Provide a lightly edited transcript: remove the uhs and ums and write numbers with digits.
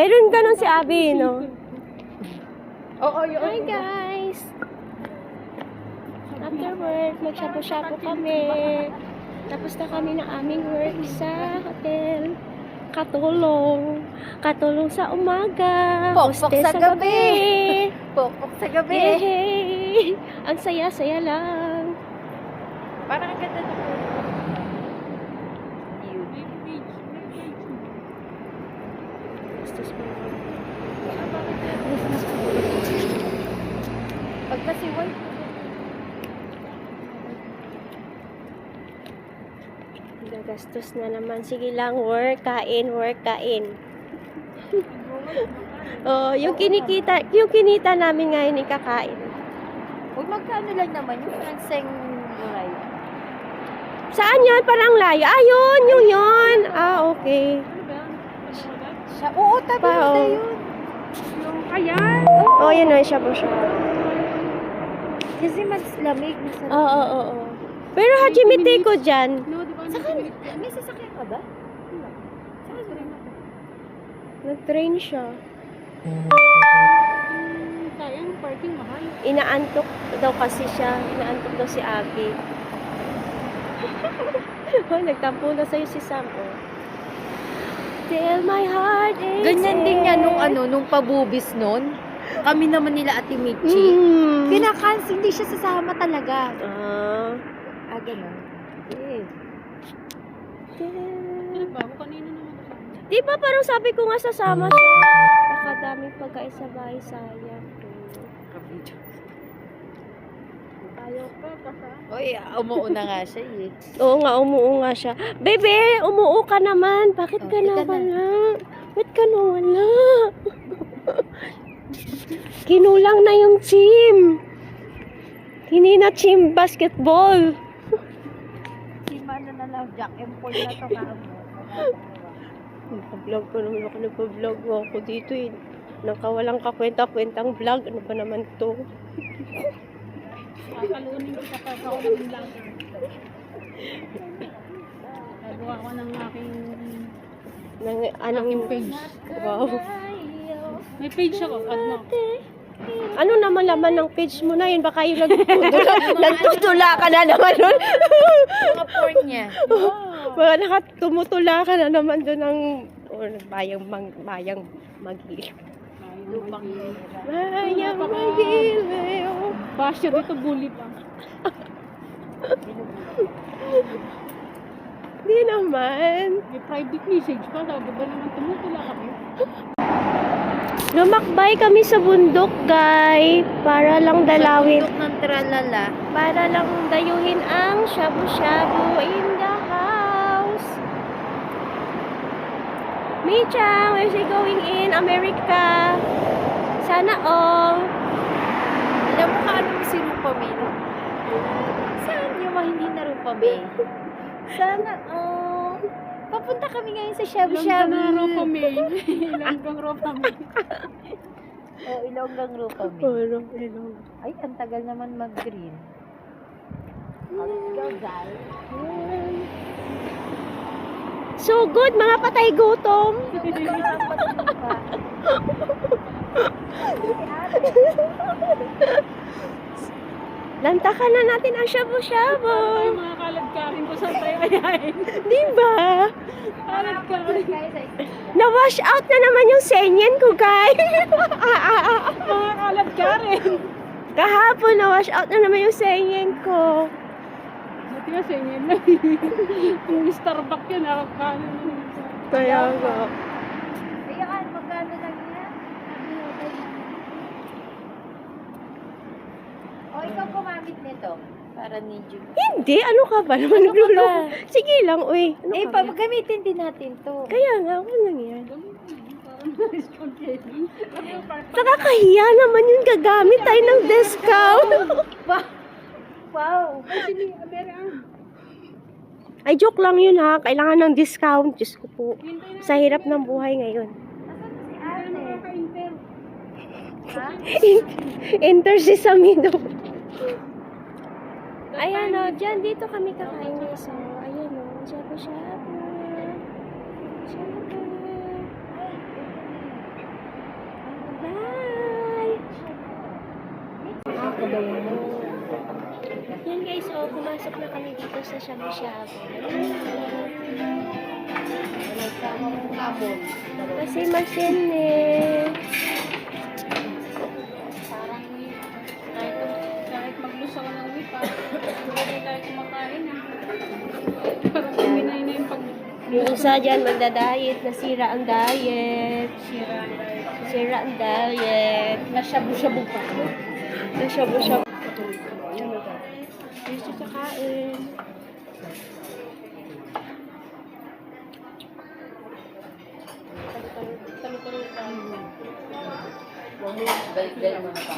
Mayroon ganun si Abby, no? Oo, yun. Hi guys! After work, magshapo-shapo kami. Tapos na kami ng aming work sa hotel. Katulong. Katulong sa umaga. Pokpok hostess sa gabi. Pokpok sa gabi. Yay! Ang saya-saya lang. Parang ang ganda na po. Hostess ko. Pag kasi white. Nagastos na naman. Sige lang, work, kain, work, kain. Oh, yung kinita namin ngayon ikakain. Huwag magkano lang naman yung Franseng Buray. Saan yun? Parang layo. Ah, yun. Ah, okay. Siya, oo, tabi Pa, na oh. yun. Yung ayan. Oh, yan na siya po siya. Kasi mas lamig. Masarap. Oo. Pero hajimite ko dyan. Saka, may sasakyan ka ba? Saka rin ako. Nag-train siya. Sayang parking mahal. Inaantok daw kasi siya. Inaantok daw si Abby. Oh, nagtampo na sa'yo si Sam, oh. Till my heart is Ganyan din yan nung pabubis nun. Kami naman nila Ate Michi. Kinakancel, hindi siya sasama talaga. Ganun. Eh. Bago kanina naman. Di ba parang sabi ko nga sasama siya. Nakadaming pagkain sa bahay, sayang. Ayaw pa kasama. Oy, umuuna nga siya eh. Oo nga, umuo nga siya. Bebe, umuo ka naman. Bakit ka ika na. nawala? Ba't ka nawala? Kinulang na yung team. Hindi na team basketball. Si Mano na lang, Jack and Paul na to Nagpa-vlog pa naman ako. Nagpa-vlog ako dito eh. Nakawalang kakwenta-kwentang vlog. Ano ba naman to? Kakalunin kita pa sa unang lang. Nagawa ko ng aking Anong page. Wow. May page ako. Ano? Ano naman laman ng page mo na yun? Baka yung nagtutula ka na naman nun. Mga porn niya. Baka nakatumutula ka na naman doon ng bayang mag-hilip. Lupang Bayang mag-hilip. Basyo dito, bully pa. Hindi naman. May private message pa. Sabi ba naman tumutula kami? Lumakbay kami sa bundok, guys. Para lang dalawin. Sa bundok ng tralala. Para lang dayuhin ang shabu-shabu in the house. Micha, where's she going in? America. Sana all. Alam mo ka ano si Rupa May? Saan yung mga hindi na Rupa May? Sana, papunta kami ngayon sa Shabu-Shabu. Ilonggang Rupa May. Ilonggang Rupa May. Ilonggang Rupa May. Ilong. Ay, ang tagal naman mag-green. Let's go, guys. So good, mga patay gutom. Lantakan na natin ang shabu-shabu. Ay, mga kalagkarin ko sa tayo ayayin. Diba? Kalagkarin. Na-wash out na naman yung senyen ko, guys. Mga kalagkarin. Kahapon, na-wash out na naman yung senyen ko. Buti nga sa inyo na. Yung Starbucks yun, nakakano. Kaya nga. Ayan, magkano lang yan? Ikaw gumamit nito. Para ni June. Hindi, ano ka ba naman? Ano ka ba? Sige lang, uy. Ano ka ba? Gamitin din natin to. Kaya nga, okay lang yan. Parang Nakakahiya naman yung gagamit tayo ng discount. Wow! Ay, joke lang yun ha. Kailangan ng discount. Diyos ko po. Sa hirap ng buhay ngayon. Ha? Enter si Samido. Ayan o, dyan dito kami kakain. So, ayan o, shabu-shabu. Shabu. daw mo. Yan guys, oh, pumasok na kami dito sa shabu-shabu. Kasi masinis. Parang kahit maglusaw ng wipa, hindi tayo kumakain ah. Parang kuminay na yung pag Yung isa dyan magda-diet, nasira ang diet. Sira ang diet. nasyabu-syabu pa. Na shabu-shabu. Gusto sa kain. Talo-talo pa. Balik-balik naman pa.